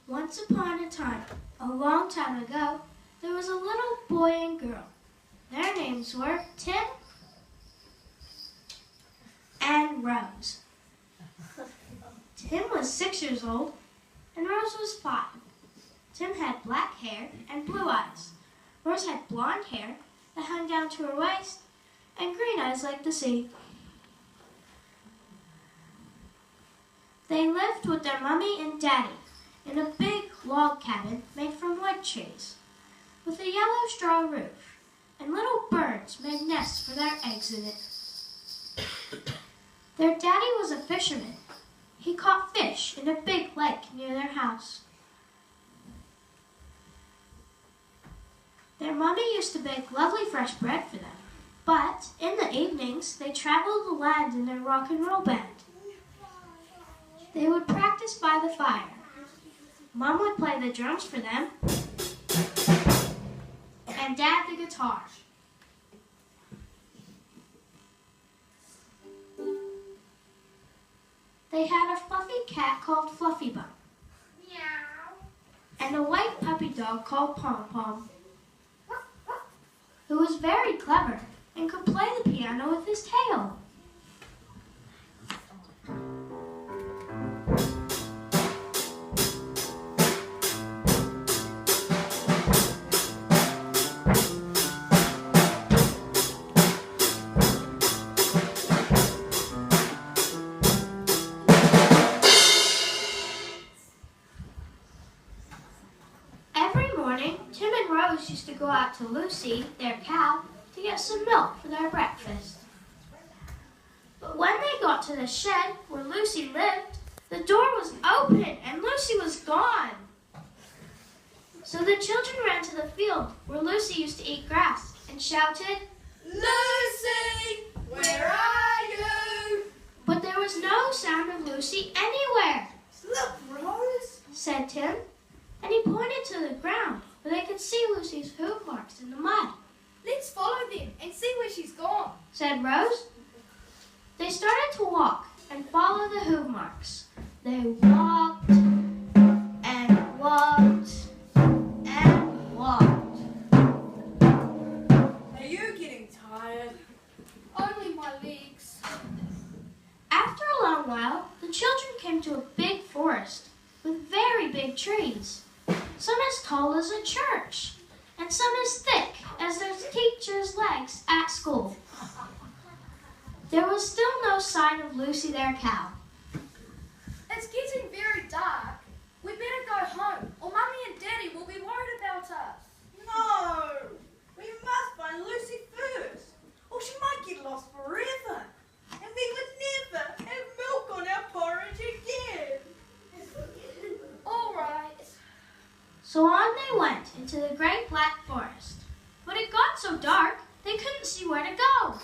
Once upon a time, a long time ago, there was a little boy and girl. Their names were Tim and Rose. Tim was 6 years old and Rose was 5. Tim had black hair and blue eyes. Rose had blonde hair that hung down to her waist and green eyes like the sea. They lived with their mommy and daddy in a big log cabin made from wood trees, with a yellow straw roof, and little birds made nests for their eggs in it. Their daddy was a fisherman. He caught fish in a big lake near their house. Their mommy used to bake lovely fresh bread for them, but in the evenings they traveled the land in their rock and roll band. They would practice by the fire. Mom would play the drums for them, and Dad the guitar. They had a fluffy cat called Fluffy Bum, and a white puppy dog called Pom Pom, who was very clever and could play the piano with his tail. Tim and Rose used to go out to Lucy, their cow, to get some milk for their breakfast. But when they got to the shed where Lucy lived, the door was open and Lucy was gone. So the children ran to the field where Lucy used to eat grass and shouted, "Lucy, where are you?" But there was no sound of Lucy anywhere. "Look, Rose," said Tim, and he pointed to the ground where they could see Lucy's hoof marks in the mud. "Let's follow them and see where she's gone," said Rose. They started to walk and follow the hoof marks. They walked and walked and walked. "Are you getting tired?" "Only my legs." After a long while, the children came to a big forest with very big trees. Some as tall as a church, and some as thick as their teachers' legs at school. There was still no sign of Lucy, their cow. "It's getting very dark. We better go home, or Mummy and Daddy will be worried about us." "No, we must find Lucy first, or she might get lost forever, and we would never have milk on our porridge again." "All right." So on they went into the great black forest. But it got so dark, they couldn't see where to go.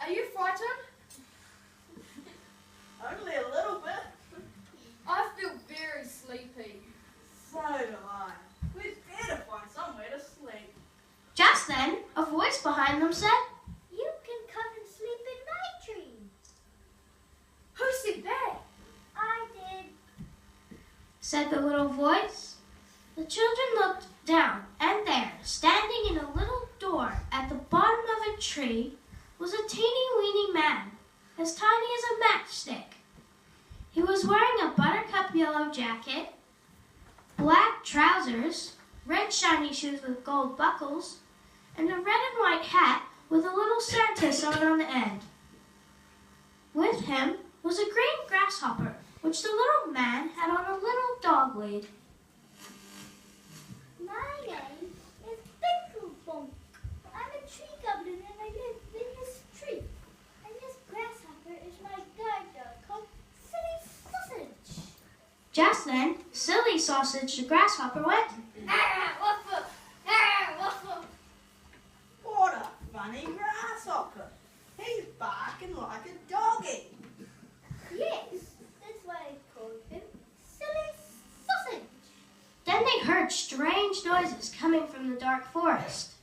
"Are you frightened?" Only a little bit. "I feel very sleepy." So do I. We'd better find somewhere to sleep. Just then, a voice behind them said, "You can come and sleep in my tree." "Who said that?" "I did." said the little voice. The children looked down, and there, standing in a little door at the bottom of a tree, was a teeny-weeny man, as tiny as a matchstick. He was wearing a buttercup yellow jacket, black trousers, red shiny shoes with gold buckles, and a red and white hat with a little Santa sewn on the end. With him was a green grasshopper, which the little man had on a little dog lead. "My name is Binklebonk. I'm a tree goblin and I live in this tree. And this grasshopper is my guide dog called Silly Sausage." Just then, Silly Sausage the grasshopper went, "Ah, woof woof! Ah, woof woof!" What a funny grasshopper. He's barking like a doggy. Yes, that's why I called him Silly Sausage. Then they heard strange noises coming from the dark forest.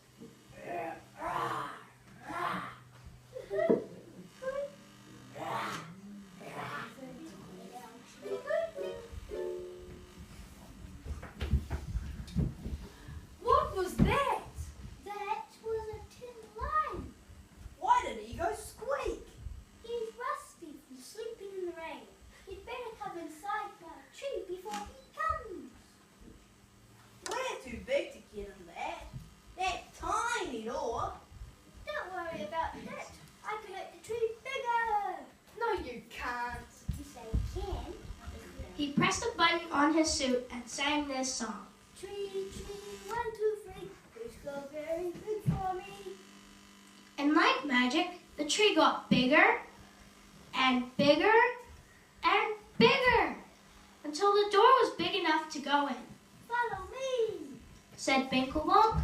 button on his suit and sang this song. Tree, tree, 1, 2, 3, please go very good for me. And like magic, the tree got bigger and bigger and bigger until the door was big enough to go in. Follow me, Said Binklebonk,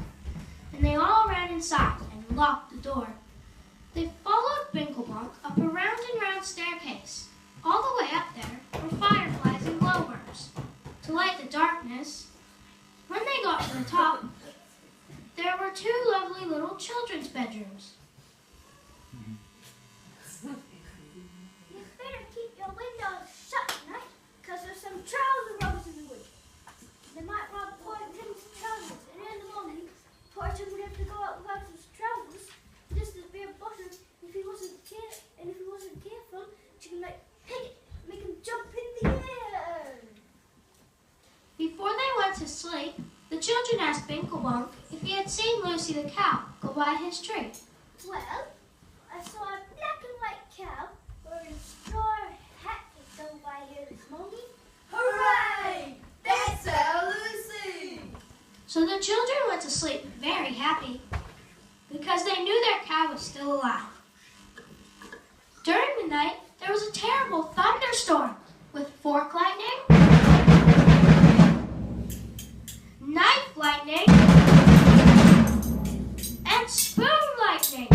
and they all ran inside and locked the door. They followed Binklebonk up a round and round staircase. All the way up there were fireflies and glowworms to light the darkness. When they got to the top, there were 2 lovely little children's bedrooms. you better keep your windows shut tonight, because there's some trouser robbers in the woods. They might rob poor Tim's trousers, and in the morning, poor Tim would have to go out without his trousers, just as bare bottom. If he wasn't careful, she can make him jump in the air. Before they went to sleep, the children asked Binklebonk if he had seen Lucy the cow go by his tree. Well, I saw a black and white cow wearing a straw hat that go by here this morning. Hooray! That's our Lucy! So the children went to sleep very happy because they knew their cow was still alive. During the night, there was a terrible thunderstorm with fork lightning, knife lightning, and spoon lightning.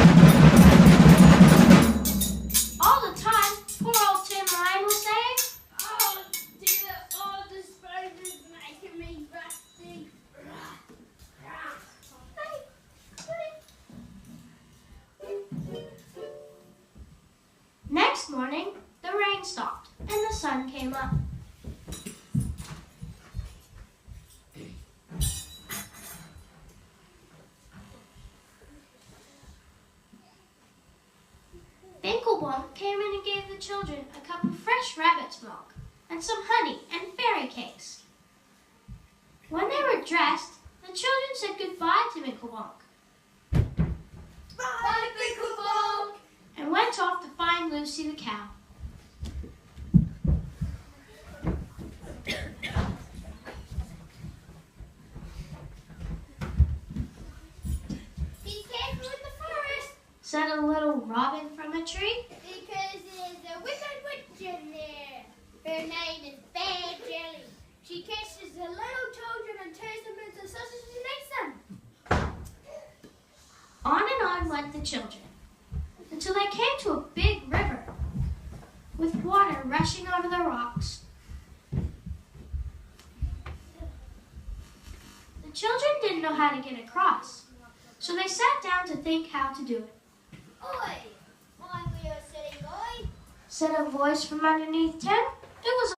All the time, poor old Tim Ryan was saying, Oh dear, all the spiders making me rusty. Next morning, the rain stopped and the sun came up. Binklebonk came in and gave the children a cup of fresh rabbit's milk and some honey and fairy cakes. When they were dressed, the children said goodbye to Binklebonk Bye, Binklebonk! and went off to find Lucy the cow. Be careful in the forest, Said a little robin from a tree. because there's a wicked witch in there. Her name is Bad Jelly. She catches the little children and turns them into sausages and eats them. On and on went the children until they came to a big river with water rushing over the rocks. The children didn't know how to get across, so they sat down to think how to do it. Oi, I'm your silly boy. Said a voice from underneath Tim. It was